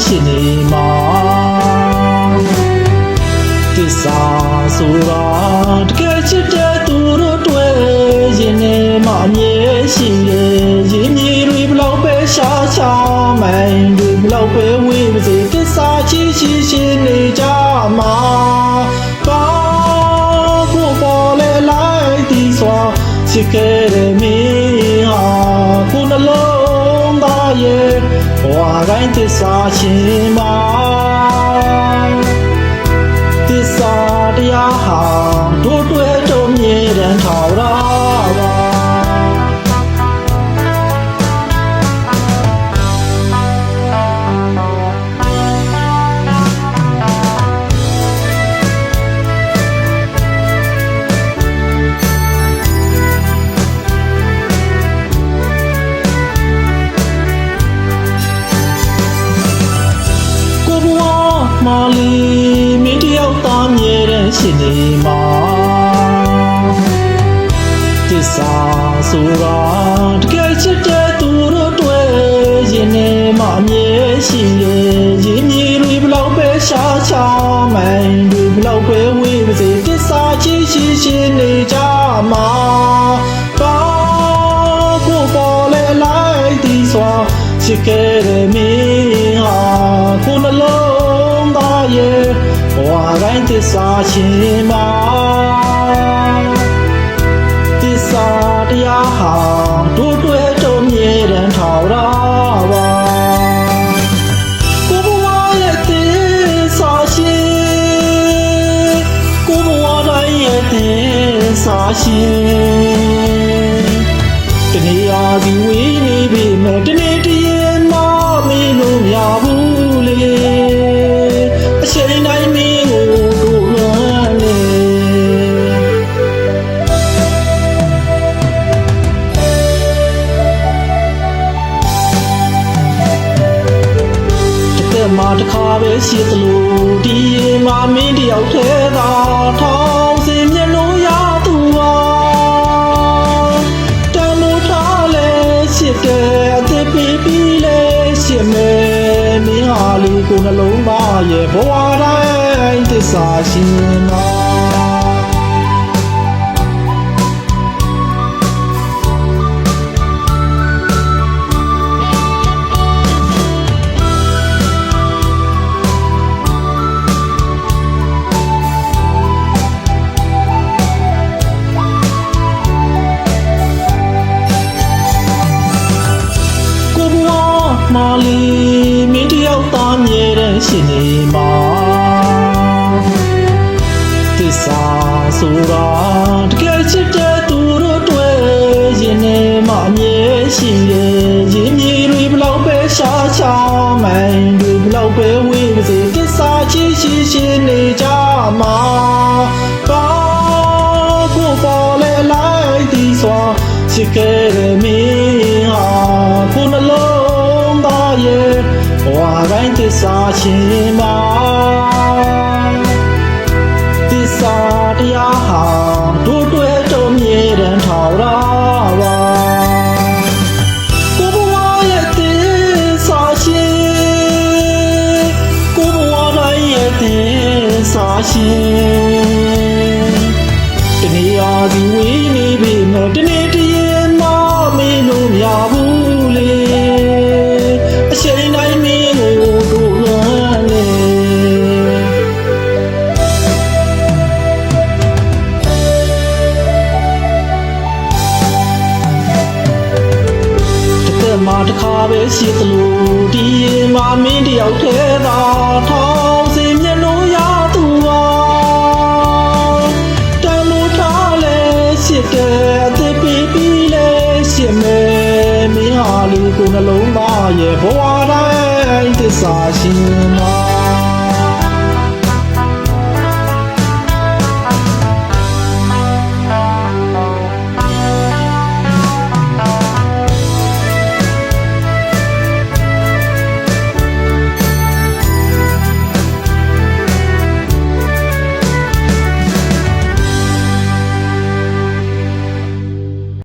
ရှင်နေမှာသစ္စာဆိုတာတကယ်ချစ်တဲ့သူတို့တွေ့ရင်နေမှအမြဲရှိရဲ့ရင်မြေတွေဘလောက်ပဲရှားချမိုင်းတွေဘလောက်ပဲဝေးပါစေသစ္စာချစ်ရှိရှိနေကြမှာပါကိုပေါ်လေလိုက်ဒီစွာချစ်ခဲ့တဲ့မင်းဟာကိုနှလုံးသားရဲ့ဘဝတိုင်းသစ္စာရှင်မှာသစ္စာတရားဟာတို့တွေ့တော့မြဲတမ်းထောက်ရပါမာလီမင်းတယောက်သားမြဲတဲ့ရှင်နေမှာသစ္စာဆိုတာတကယ်ချစ်တဲ့သူတို့တွေ့ရင်နေမှအမြဲရှိရဲ့ရင်မြေတွေဘလောက်ပဲရှားချမိုင်းတွေဘလောက်ပဲဝေးပါစေသစ္စာချစ်ရှိရှိနေကြမှာပါကိုပေါ်လေလိုက်ဒီစွာချစ်ခဲ့တဲ့မင်းဟာကိုနှလုံးရဲ့ဘဝတိုင်းသစ္စာရှင်မှာသစ္စာတရားဟာတို့တွေ့တော့မြဲတမ်းထောက်ရပါကိုဘဝရဲ့သစ္စာရှင်ကိုဘဝတိုင်းရဲ့သစ္စာရှင်တနေ့အားစီဝေးနေပြီမဲ့တနေ့တည်းရဲ့မမေ့လို့မရဘူးလေချိန်တိုင်းမင်းကိုတို့လွမ်းလေတကယ်မှတစ်ခါပဲရှိသလိုဒီရင်မှာမင်းတယောက်ထဲသာထောင်းစင်မျက်လုံးရသူပါတန်လို့ထားလဲရှိတဲ့အသက်ပြီးလဲရှိမယ်မင်းဟာလေကိုနှလုံးသားရဲ့ဘဝတိုင်းသစ္စာရှင်မှာမာလီမင်းတယောက်သားမြဲတဲ့ရှင်နေမှာသစ္စာဆိုတာတကယ်ချစ်တဲ့သူတို့တွေ့ရင်နေမှအမြဲရှိရဲ့ရင်မြေတွေဘလောက်ပဲရှားချမိုင်းတွေဘလောက်ပဲဝေးပါစေသစ္စာချစ်ရှိရှိနေကြမှာပါကိုပေါ်လေလိုက်ဒီစွာချစ်ခဲ့တဲ့မင်းဟာကိုနှလုံးရဲ့ဘဝတိုင်းသစ္စာရှင်မှာသစ္စာတရားဟာတို့တွေ့တော့မြဲတမ်းထောက်ရပါကိုဘဝရဲ့သစ္စာရှင်ကိုဘဝတိုင်းရဲ့သစ္စာရှင်တနေ့အားစီဝေးနေပြီမဲ့တနေ့တည်းရဲ့မမေ့လို့မရဘူးလေချိန်တိုင်းမင်းကိုတို့လွမ်းလေတကယ်မှတစ်ခါပဲရှိသလိုဒီရင်မှာမင်းတယောက်ထဲသာထောင်းစင်မျက်လုံးရသူပါတန်လို့ထားလဲရှိတဲ့အသက်ပြီးလဲရှိမယ်မင်းဟာလေကိုနှလုံးသားရဲ့ဘဝတိုင်းသစ္စာရှင်မှာ